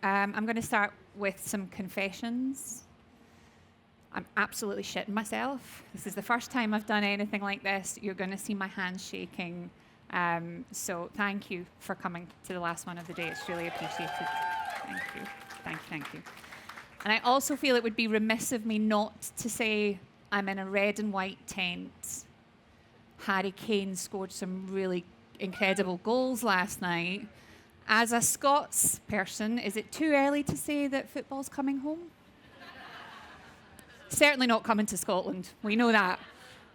I'm going to start with some confessions. I'm absolutely shitting myself. This is the first time I've done anything like this. You're going to see my hands shaking. So thank you for coming to the last one of the day. It's really appreciated. Thank you. Thank you. And I also feel it would be remiss of me not to say I'm in a red and white tent. Harry Kane scored some really incredible goals last night. As a Scots person, is it too early to say that football's coming home? Certainly not coming to Scotland. We know that.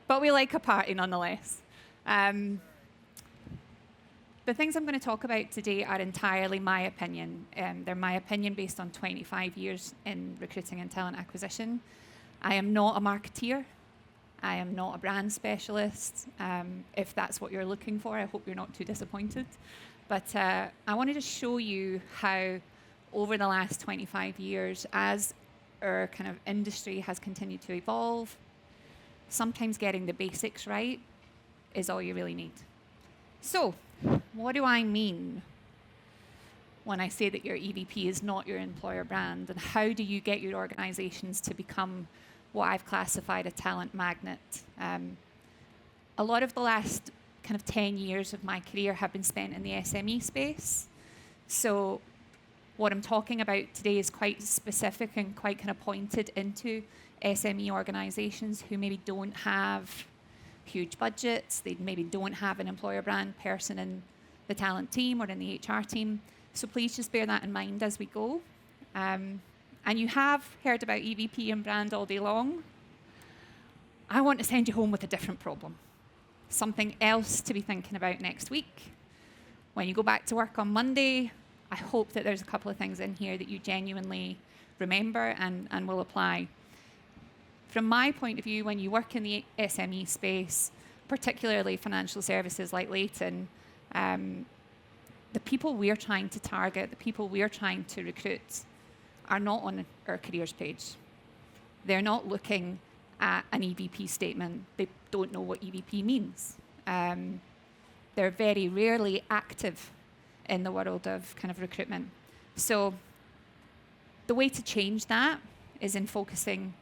But we like a party nonetheless. The things I'm going to talk about today are entirely my opinion. They're my opinion based on 25 years in recruiting and talent acquisition. I am not a marketeer. I am not a brand specialist. If that's what you're looking for, I hope you're not too disappointed. But I wanted to show you how over the last 25 years, as our kind of industry has continued to evolve, sometimes getting the basics right is all you really need. So, what do I mean when I say that your EVP is not your employer brand? And how do you get your organizations to become what I've classified a talent magnet? A lot of the last kind of 10 years of my career have been spent in the SME space. So what I'm talking about today is quite specific and quite kind of pointed into SME organizations who maybe don't have huge budgets. They maybe don't have an employer brand person in the talent team or in the HR team. So please just bear that in mind as we go. And you have heard about EVP and brand all day long. I want to send you home with a different problem. Something else to be thinking about next week. When you go back to work on Monday, I hope that there's a couple of things in here that you genuinely remember and will apply. From my point of view, when you work in the SME space, particularly financial services like Leighton, the people we're trying to target, the people we're trying to recruit, are not on our careers page. They're not looking at an EVP statement. They don't know what EVP means. They're very rarely active in the world of kind of recruitment. So the way to change that is in focusing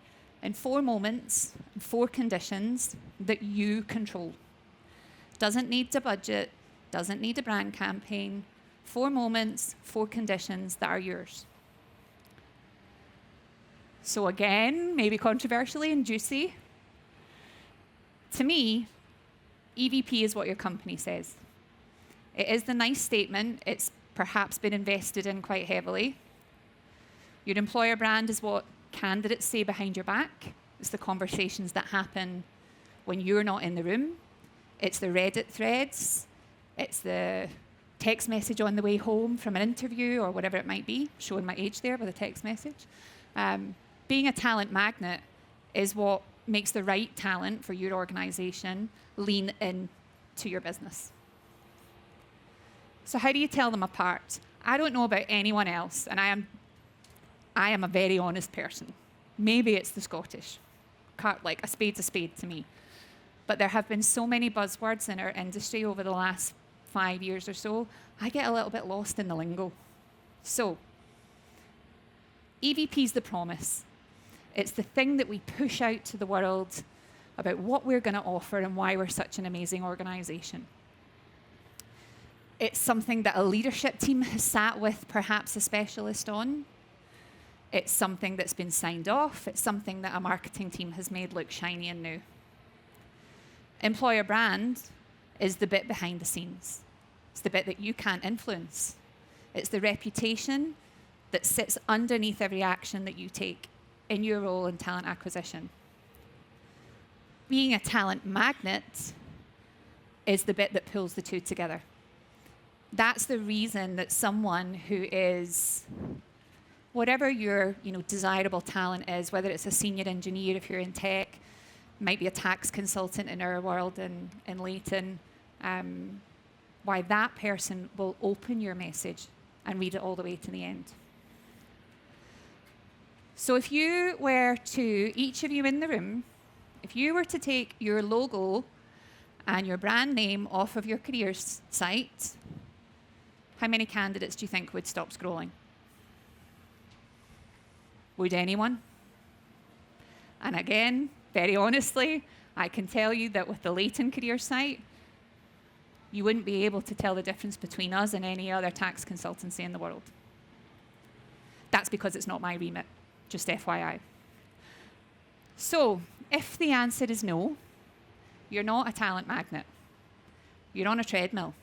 in 4 moments, 4 conditions that you control. Doesn't need a budget, doesn't need a brand campaign. 4 moments, 4 conditions that are yours. So again, maybe controversially and juicy. To me, EVP is what your company says. It is the nice statement. It's perhaps been invested in quite heavily. Your employer brand is what candidates say behind your back. It's the conversations that happen when you're not in the room. It's the Reddit threads. It's the text message on the way home from an interview or whatever it might be, showing my age there with a text message. Being a talent magnet is what makes the right talent for your organization lean in to your business. So how do you tell them apart? I don't know about anyone else, and I am a very honest person. Maybe it's the Scottish. Like a spade's a spade to me. But there have been so many buzzwords in our industry over the last 5 years or so, I get a little bit lost in the lingo. So, EVP is the promise. It's the thing that we push out to the world about what we're going to offer and why we're such an amazing organization. It's something that a leadership team has sat with perhaps a specialist on. It's something that's been signed off. It's something that a marketing team has made look shiny and new. Employer brand is the bit behind the scenes. It's the bit that you can't influence. It's the reputation that sits underneath every action that you take in your role in talent acquisition. Being a talent magnet is the bit that pulls the two together. That's the reason that someone who is, whatever your desirable talent is, whether it's a senior engineer if you're in tech, might be a tax consultant in our world in Leighton, why that person will open your message and read it all the way to the end. So if you were to, each of you in the room, if you were to take your logo and your brand name off of your careers site, how many candidates do you think would stop scrolling? Would anyone? And again, very honestly, I can tell you that with the Leighton career site, you wouldn't be able to tell the difference between us and any other tax consultancy in the world. That's because it's not my remit, just FYI. So, if the answer is no, you're not a talent magnet. You're on a treadmill,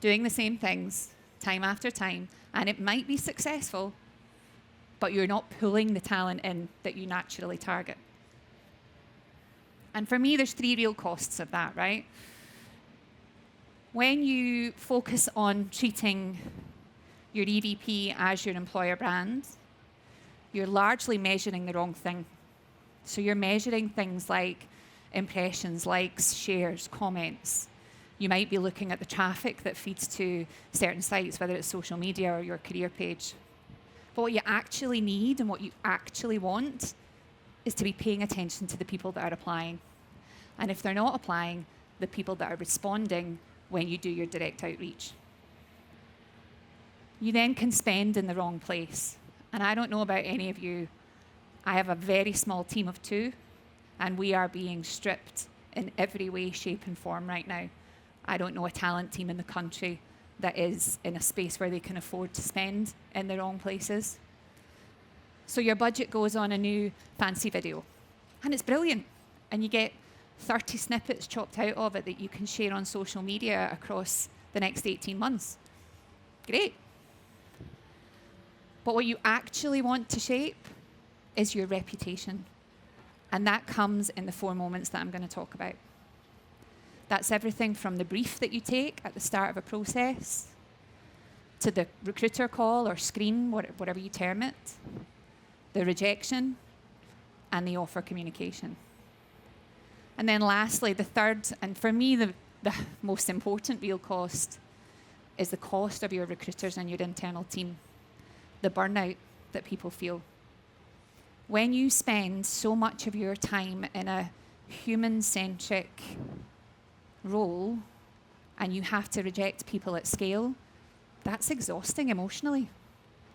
doing the same things time after time, and it might be successful, but you're not pulling the talent in that you naturally target. And for me, there's 3 real costs of that, right? When you focus on treating your EVP as your employer brand, you're largely measuring the wrong thing. So you're measuring things like impressions, likes, shares, comments. You might be looking at the traffic that feeds to certain sites, whether it's social media or your career page. But what you actually need and what you actually want is to be paying attention to the people that are applying. And if they're not applying, the people that are responding when you do your direct outreach. You then can spend in the wrong place. And I don't know about any of you. I have a very small team of 2, and we are being stripped in every way, shape, and form right now. I don't know a talent team in the country that is in a space where they can afford to spend in the wrong places. So your budget goes on a new fancy video, and it's brilliant. And you get 30 snippets chopped out of it that you can share on social media across the next 18 months. Great. But what you actually want to shape is your reputation. And that comes in the 4 moments that I'm going to talk about. That's everything from the brief that you take at the start of a process, to the recruiter call or screen, whatever you term it, the rejection, and the offer communication. And then lastly, the third, and for me the most important real cost, is the cost of your recruiters and your internal team, the burnout that people feel. When you spend so much of your time in a human-centric role and you have to reject people at scale, that's exhausting emotionally.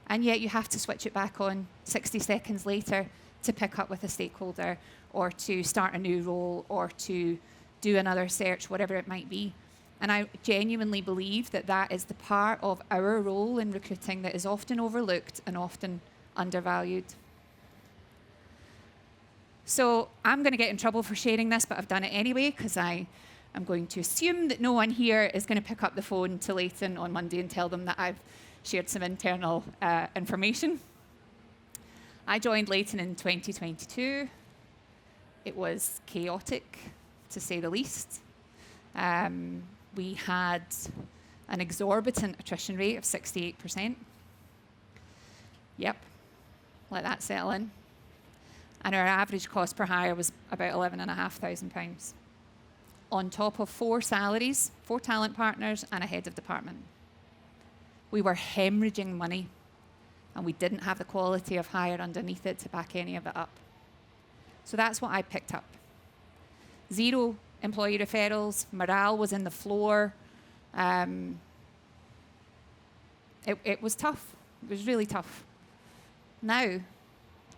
And yet you have to switch it back on 60 seconds later to pick up with a stakeholder or to start a new role or to do another search, whatever it might be. And I genuinely believe that that is the part of our role in recruiting that is often overlooked and often undervalued. So I'm going to get in trouble for sharing this, but I've done it anyway because I am going to assume that no one here is going to pick up the phone to Leighton on Monday and tell them that I've shared some internal information. I joined Leighton in 2022. It was chaotic, to say the least. We had an exorbitant attrition rate of 68%. Yep, let that settle in. And our average cost per hire was about £11,500, on top of 4 salaries, 4 talent partners, and a head of department. We were hemorrhaging money, and we didn't have the quality of hire underneath it to back any of it up. So that's what I picked up. 0 employee referrals, morale was in the floor. It was tough. It was really tough. Now,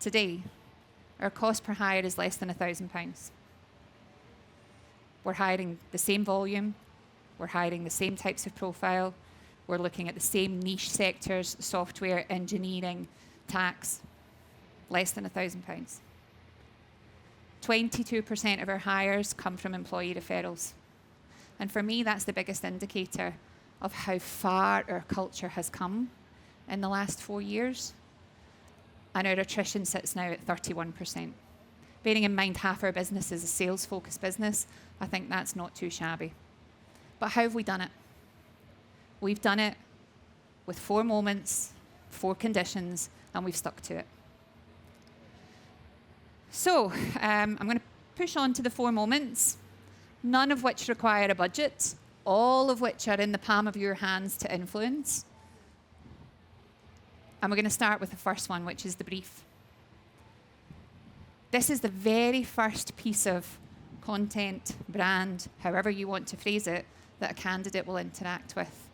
today, our cost per hire is less than £1,000. We're hiring the same volume. We're hiring the same types of profile. We're looking at the same niche sectors, software, engineering, tax. Less than £1,000. 22% of our hires come from employee referrals. And for me, that's the biggest indicator of how far our culture has come in the last 4 years. And our attrition sits now at 31%. Bearing in mind half our business is a sales-focused business, I think that's not too shabby. But how have we done it? We've done it with 4 moments, 4 conditions, and we've stuck to it. So I'm going to push on to the 4 moments, none of which require a budget, all of which are in the palm of your hands to influence. And we're going to start with the first one, which is the brief. This is the very first piece of content, brand, however you want to phrase it, that a candidate will interact with,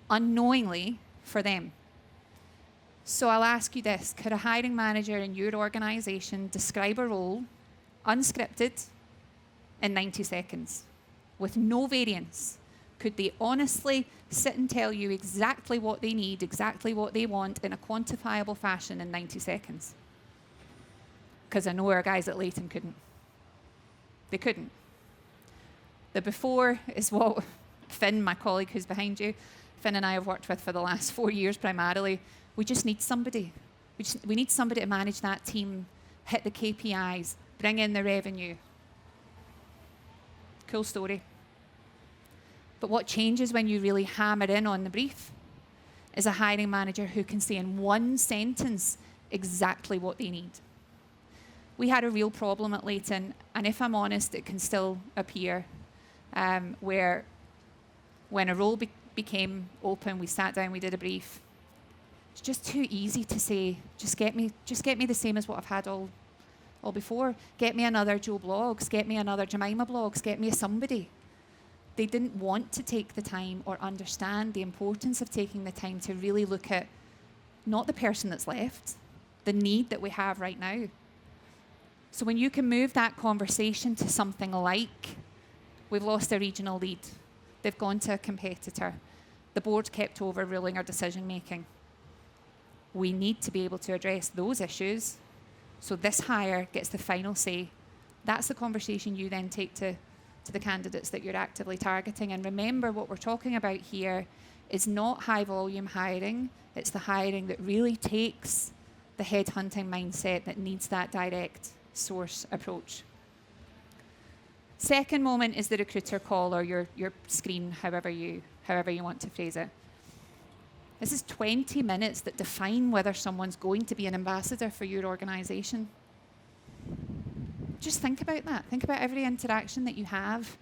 unknowingly for them. So I'll ask you this. Could a hiring manager in your organization describe a role, unscripted, in 90 seconds, with no variance? Could they honestly sit and tell you exactly what they need, exactly what they want in a quantifiable fashion in 90 seconds? Because I know our guys at Leighton couldn't. They couldn't. The before is what Finn, my colleague who's behind you, Finn and I have worked with for the last 4 years primarily. We just need somebody. We need somebody to manage that team, hit the KPIs, bring in the revenue. Cool story. But what changes when you really hammer in on the brief is a hiring manager who can say in one sentence exactly what they need. We had a real problem at Leighton, and if I'm honest, it can still appear, where when a role became open, we sat down, we did a brief. It's just too easy to say, just get me the same as what I've had all before. Get me another Joe Blogs, get me another Jemima Blogs, get me a somebody. They didn't want to take the time or understand the importance of taking the time to really look at not the person that's left, the need that we have right now. So when you can move that conversation to something like, we've lost a regional lead, they've gone to a competitor, the board kept overruling our decision making. We need to be able to address those issues, so this hire gets the final say. That's the conversation you then take to the candidates that you're actively targeting. And remember, what we're talking about here is not high volume hiring, it's the hiring that really takes the headhunting mindset that needs that direct source approach. Second moment is the recruiter call, or your screen, however you want to phrase it. This is 20 minutes that define whether someone's going to be an ambassador for your organization. Just think about that. Think about every interaction that you have.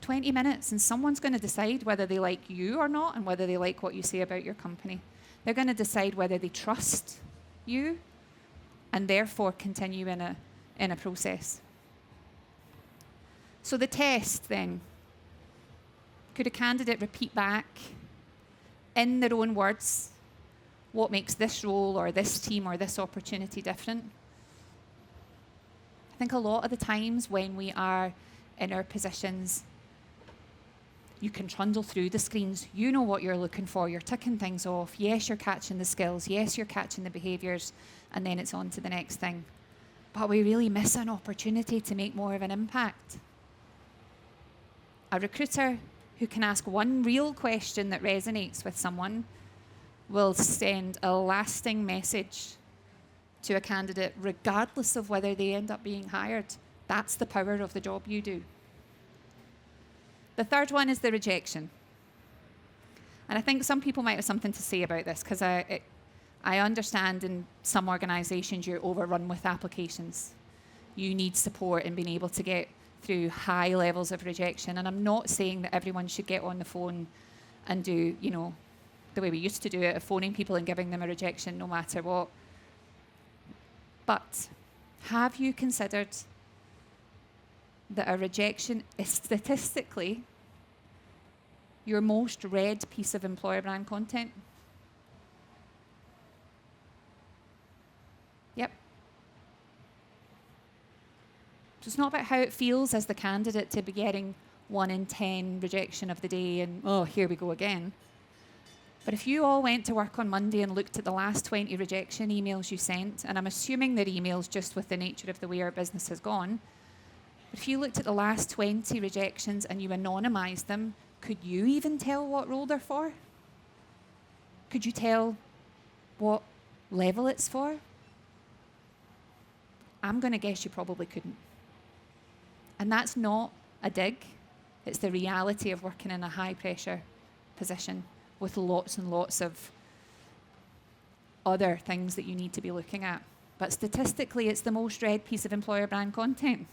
20 minutes, and someone's going to decide whether they like you or not, and whether they like what you say about your company. They're going to decide whether they trust you, and therefore continue in a process. So the test then. Could a candidate repeat back in their own words what makes this role or this team or this opportunity different? I think a lot of the times when we are in our positions, you can trundle through the screens. You know what you're looking for. You're ticking things off. Yes, you're catching the skills. Yes, you're catching the behaviours. And then it's on to the next thing. But we really miss an opportunity to make more of an impact. A recruiter who can ask one real question that resonates with someone will send a lasting message to a candidate, regardless of whether they end up being hired. That's the power of the job you do. The third one is the rejection. And I think some people might have something to say about this, because I understand in some organisations you're overrun with applications. You need support in being able to get through high levels of rejection. And I'm not saying that everyone should get on the phone and do, the way we used to do it, of phoning people and giving them a rejection no matter what. But have you considered that a rejection is statistically your most read piece of employer brand content? Yep. So it's not about how it feels as the candidate to be getting 1 in 10 rejection of the day and, oh, here we go again. But if you all went to work on Monday and looked at the last 20 rejection emails you sent, and I'm assuming they're emails just with the nature of the way our business has gone, if you looked at the last 20 rejections and you anonymised them, could you even tell what role they're for? Could you tell what level it's for? I'm going to guess you probably couldn't. And that's not a dig. It's the reality of working in a high-pressure position with lots and lots of other things that you need to be looking at. But statistically, it's the most read piece of employer brand content.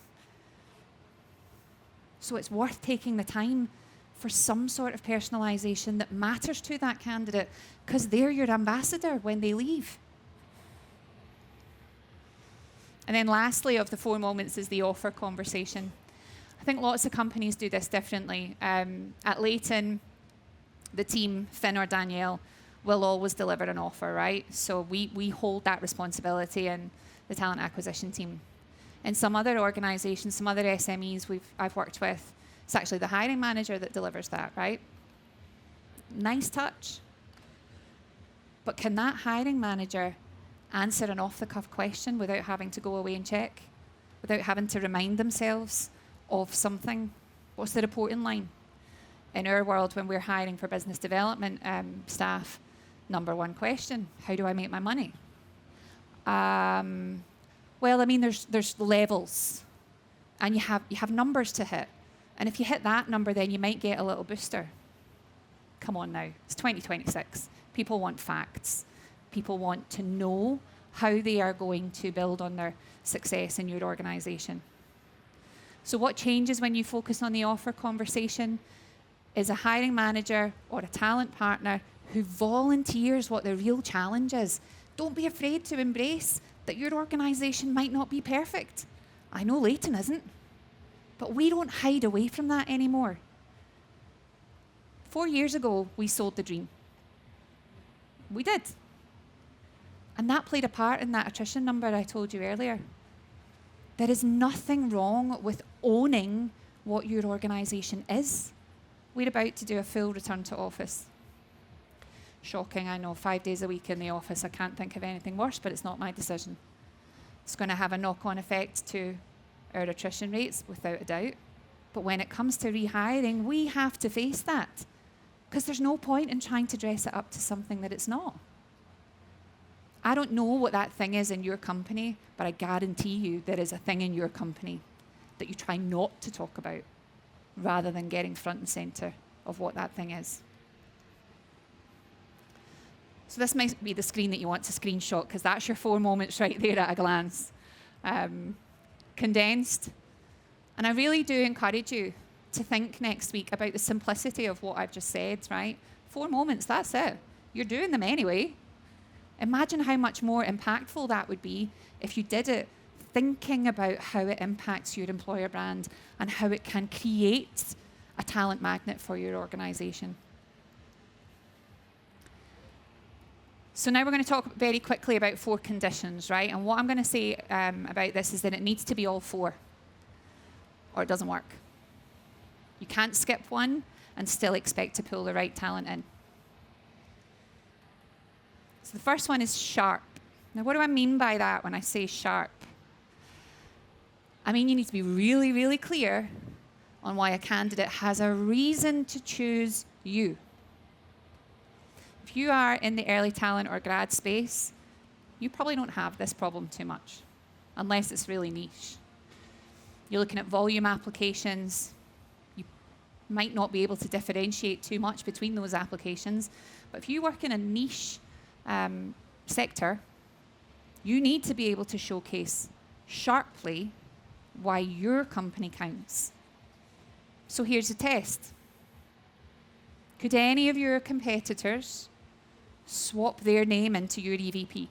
So it's worth taking the time for some sort of personalisation that matters to that candidate, because they're your ambassador when they leave. And then lastly of the 4 moments is the offer conversation. I think lots of companies do this differently. At Leighton, the team, Finn or Danielle, will always deliver an offer, right? So we hold that responsibility in the talent acquisition team. In some other organizations, some other SMEs I've worked with, it's actually the hiring manager that delivers that, right? Nice touch. But can that hiring manager answer an off-the-cuff question without having to go away and check? Without having to remind themselves of something? What's the reporting line? In our world, when we're hiring for business development staff, number one question, how do I make my money? Well, I mean, there's levels, and you have numbers to hit. And if you hit that number, then you might get a little booster. Come on now, it's 2026. People want facts. People want to know how they are going to build on their success in your organization. So what changes when you focus on the offer conversation is a hiring manager or a talent partner who volunteers what the real challenge is. Don't be afraid to embrace that your organization might not be perfect. I know Leighton isn't, but we don't hide away from that anymore. 4 years ago, we sold the dream. We did. And that played a part in that attrition number I told you earlier. There is nothing wrong with owning what your organisation is. We're about to do a full return to office. Shocking, I know, 5 days a week in the office. I can't think of anything worse, but it's not my decision. It's going to have a knock-on effect to our attrition rates, without a doubt. But when it comes to rehiring, we have to face that, because there's no point in trying to dress it up to something that it's not. I don't know what that thing is in your company, but I guarantee you there is a thing in your company that you try not to talk about, rather than getting front and centre of what that thing is. So this might be the screen that you want to screenshot, because that's your 4 moments right there at a glance. Condensed. And I really do encourage you to think next week about the simplicity of what I've just said, right? 4 moments, that's it. You're doing them anyway. Imagine how much more impactful that would be if you did it thinking about how it impacts your employer brand and how it can create a talent magnet for your organization. So now we're going to talk very quickly about 4 conditions, right? And what I'm going to say about this is that it needs to be all 4, or it doesn't work. You can't skip one and still expect to pull the right talent in. So the first one is sharp. Now, what do I mean by that when I say sharp? I mean you need to be really, really clear on why a candidate has a reason to choose you. If you are in the early talent or grad space, you probably don't have this problem too much, unless it's really niche. You're looking at volume applications. You might not be able to differentiate too much between those applications, but if you work in a niche sector, you need to be able to showcase sharply why your company counts. So here's a test. Could any of your competitors swap their name into your EVP?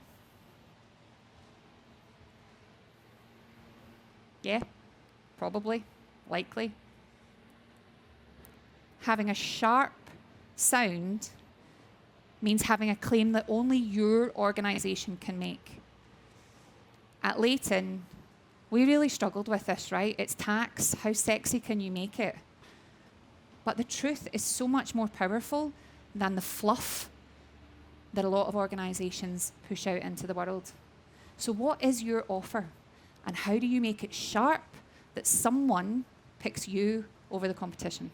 Yeah, probably, likely. Having a sharp sound means having a claim that only your organization can make. At Leighton, we really struggled with this, right? It's tax. How sexy can you make it? But the truth is so much more powerful than the fluff that a lot of organizations push out into the world. So what is your offer? And how do you make it sharp that someone picks you over the competition?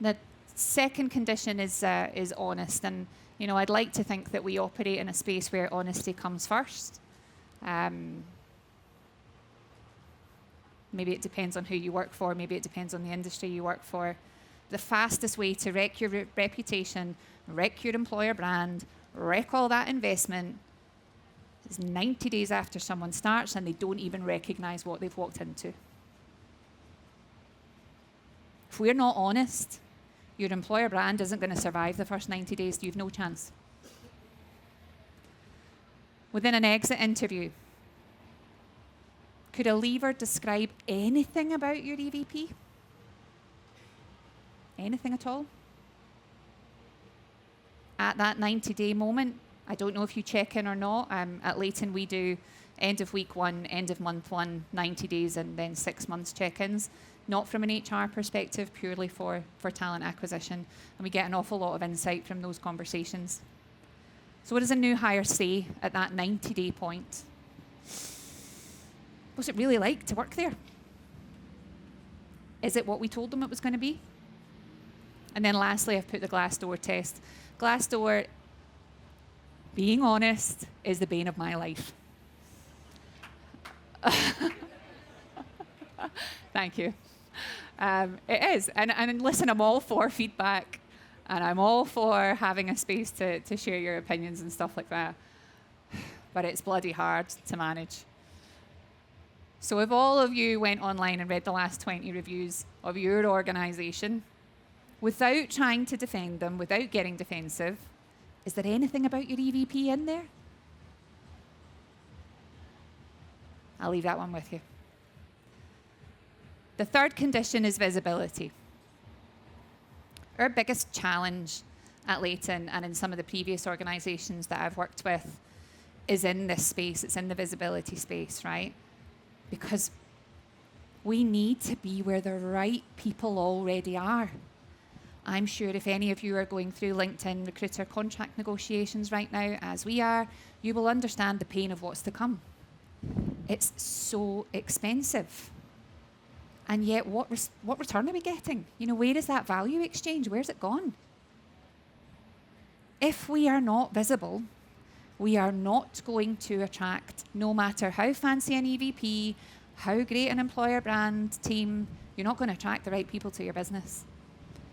The second condition is honest. And, you know, I'd like to think that we operate in a space where honesty comes first. Maybe it depends on who you work for. Maybe it depends on the industry you work for. The fastest way to wreck your reputation, wreck your employer brand, wreck all that investment is 90 days after someone starts and they don't even recognize what they've walked into. If we're not honest, your employer brand isn't going to survive the first 90 days. You've no chance. Within an exit interview, could a leaver describe anything about your EVP? Anything at all? at that 90-day moment. I don't know if you check in or not. At Leighton, we do end of week 1, end of month 1, 90 days, and then 6 months check-ins. Not from an HR perspective, purely for talent acquisition. And we get an awful lot of insight from those conversations. So what does a new hire say at that 90-day point? What's it really like to work there? Is it what we told them it was going to be? And then lastly, I've put the Glassdoor test. Glassdoor, being honest, is the bane of my life. Thank you. It is. And listen, I'm all for feedback, and I'm all for having a space to share your opinions and stuff like that. But it's bloody hard to manage. So if all of you went online and read the last 20 reviews of your organisation, without trying to defend them, without getting defensive, is there anything about your EVP in there? I'll leave that one with you. The third condition is visibility. Our biggest challenge at Leighton and in some of the previous organisations that I've worked with is in this space. It's in the visibility space, right? Because we need to be where the right people already are. I'm sure if any of you are going through LinkedIn recruiter contract negotiations right now, as we are, you will understand the pain of what's to come. It's so expensive. And yet, what return are we getting? You know, where is that value exchange? Where's it gone? If we are not visible, we are not going to attract, no matter how fancy an EVP, how great an employer brand team, you're not going to attract the right people to your business.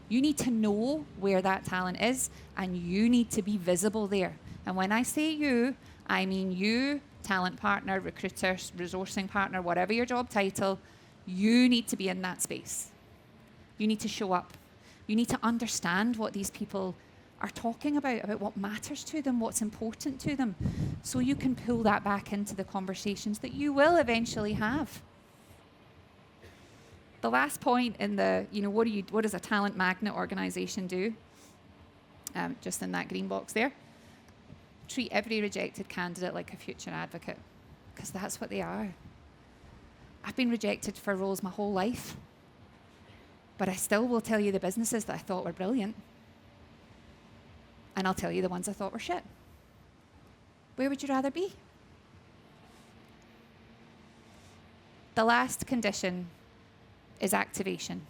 You need to know where that talent is, and you need to be visible there. And when I say you, I mean you, talent partner, recruiter, resourcing partner, whatever your job title, you need to be in that space. You need to show up. You need to understand what these people are talking about what matters to them, what's important to them, so you can pull that back into the conversations that you will eventually have. The last point in the, what does a talent magnet organization do? Just in that green box there. Treat every rejected candidate like a future advocate, because that's what they are. I've been rejected for roles my whole life, but I still will tell you the businesses that I thought were brilliant, and I'll tell you the ones I thought were shit. Where would you rather be? The last condition is activation.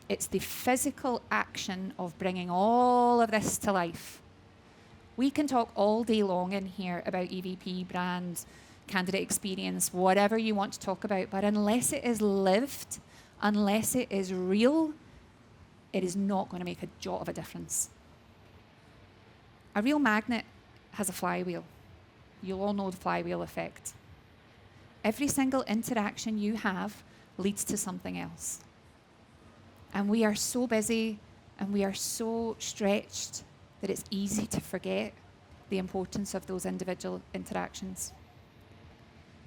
It's the physical action of bringing all of this to life. We can talk all day long in here about EVP, brand, candidate experience, whatever you want to talk about, but unless it is lived, unless it is real, it is not going to make a jot of a difference. A real magnet has a flywheel. You'll all know the flywheel effect. Every single interaction you have leads to something else. And we are so busy and we are so stretched that it's easy to forget the importance of those individual interactions.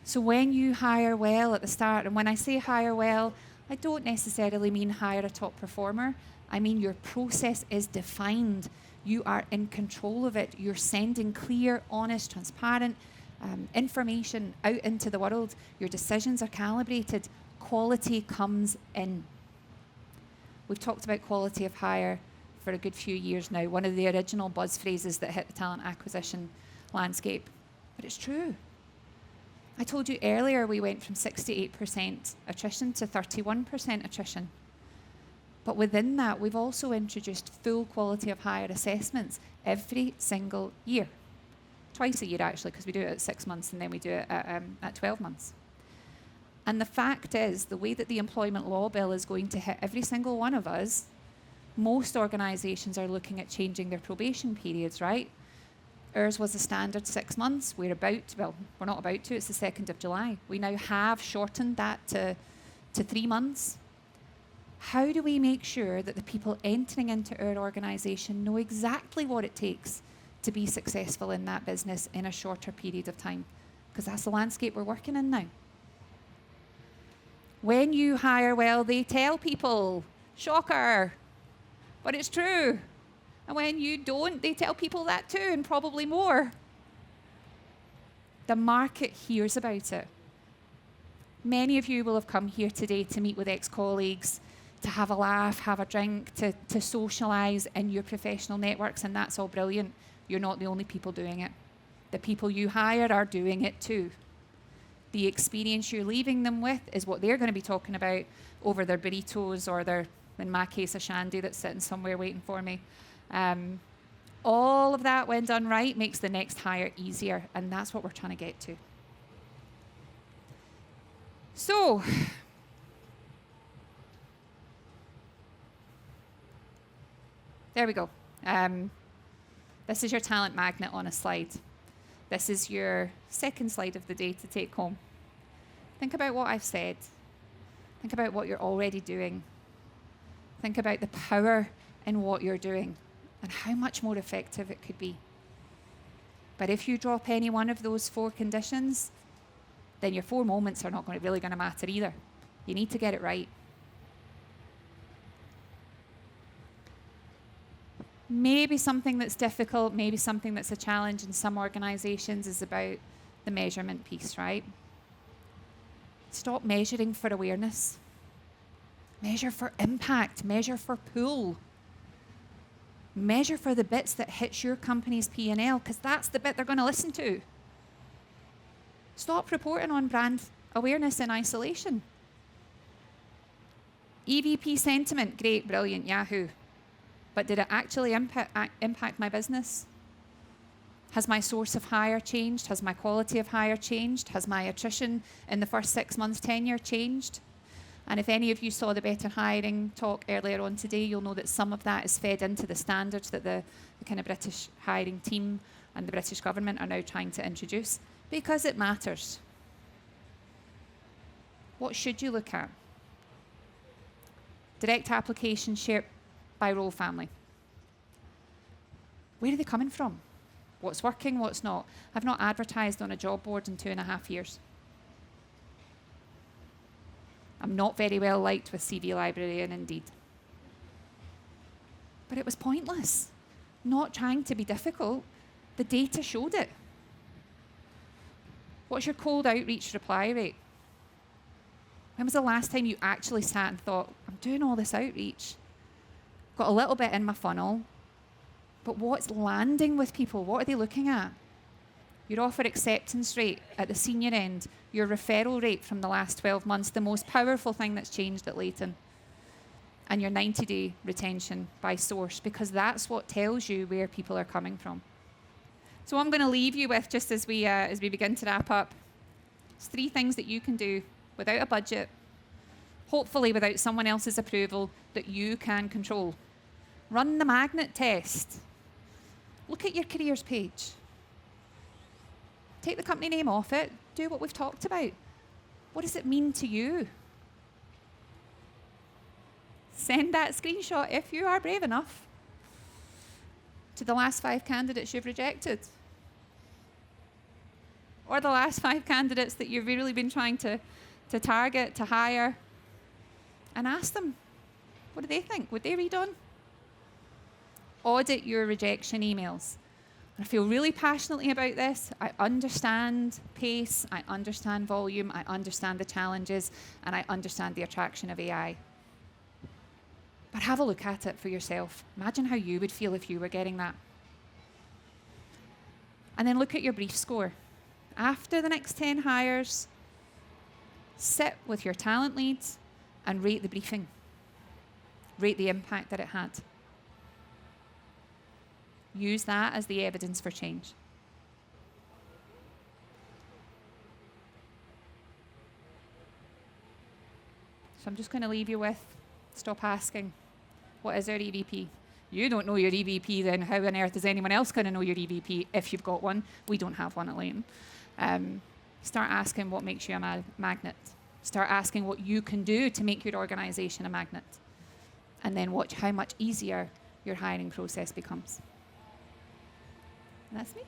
So when you hire well at the start, and when I say hire well, I don't necessarily mean hire a top performer. I mean your process is defined. You are in control of it. You're sending clear, honest, transparent information out into the world. Your decisions are calibrated. Quality comes in. We've talked about quality of hire for a good few years now. One of the original buzz phrases that hit the talent acquisition landscape. But it's true. I told you earlier we went from 68% attrition to 31% attrition. But within that, we've also introduced full quality of hire assessments every single year. Twice a year, actually, because we do it at 6 months and then we do it at 12 months. And the fact is, the way that the employment law bill is going to hit every single one of us, most organisations are looking at changing their probation periods, right? Ours was a standard 6 months. We're not about to, it's the 2nd of July. We now have shortened that to 3 months. How do we make sure that the people entering into our organisation know exactly what it takes to be successful in that business in a shorter period of time? Because that's the landscape we're working in now. When you hire well, they tell people, shocker, but it's true. And when you don't, they tell people that too, and probably more. The market hears about it. Many of you will have come here today to meet with ex-colleagues, to have a laugh, have a drink, to socialise in your professional networks, and that's all brilliant. You're not the only people doing it. The people you hire are doing it too. The experience you're leaving them with is what they're going to be talking about over their burritos or their, in my case, a shandy that's sitting somewhere waiting for me. All of that, when done right, makes the next hire easier, and that's what we're trying to get to. So, there we go. This is your talent magnet on a slide. This is your second slide of the day to take home. Think about what I've said. Think about what you're already doing. Think about the power in what you're doing and how much more effective it could be. But if you drop any one of those 4 conditions, then your 4 moments are not really going to matter either. You need to get it right. Maybe something that's difficult, maybe something that's a challenge in some organizations is about the measurement piece, right? Stop measuring for awareness. Measure for impact, measure for pull. Measure for the bits that hits your company's P&L, because that's the bit they're going to listen to. Stop reporting on brand awareness in isolation. EVP sentiment, great, brilliant, Yahoo. But did it actually impact my business? Has my source of hire changed? Has my quality of hire changed? Has my attrition in the first 6 months tenure changed? And if any of you saw the Better Hiring talk earlier on today, you'll know that some of that is fed into the standards that the kind of British hiring team and the British government are now trying to introduce, because it matters. What should you look at? Direct applications shared by role family. Where are they coming from? What's working, what's not? I've not advertised on a job board in 2.5 years. I'm not very well liked with CV Library and Indeed. But it was pointless. Not trying to be difficult. The data showed it. What's your cold outreach reply rate? When was the last time you actually sat and thought, I'm doing all this outreach, got a little bit in my funnel, but what's landing with people? What are they looking at? Your offer acceptance rate at the senior end, your referral rate from the last 12 months, the most powerful thing that's changed at Leighton, and your 90-day retention by source, because that's what tells you where people are coming from. So I'm going to leave you with, just as we begin to wrap up, it's 3 things that you can do without a budget, hopefully without someone else's approval, that you can control. Run the magnet test. Look at your careers page. Take the company name off it. Do what we've talked about. What does it mean to you? Send that screenshot, if you are brave enough, to the last 5 candidates you've rejected. Or the last 5 candidates that you've really been trying to target, to hire, and ask them, what do they think? Would they read on? Audit your rejection emails. I feel really passionately about this. I understand pace, I understand volume, I understand the challenges, and I understand the attraction of AI. But have a look at it for yourself. Imagine how you would feel if you were getting that. And then look at your brief score. After the next 10 hires, sit with your talent leads and rate the briefing. Rate the impact that it had. Use that as the evidence for change. So I'm just going to leave you with, stop asking, what is our EVP? You don't know your EVP, then how on earth is anyone else going to know your EVP if you've got one? We don't have one at Leighton. Start asking what makes you a magnet. Start asking what you can do to make your organisation a magnet. And then watch how much easier your hiring process becomes. And that's me.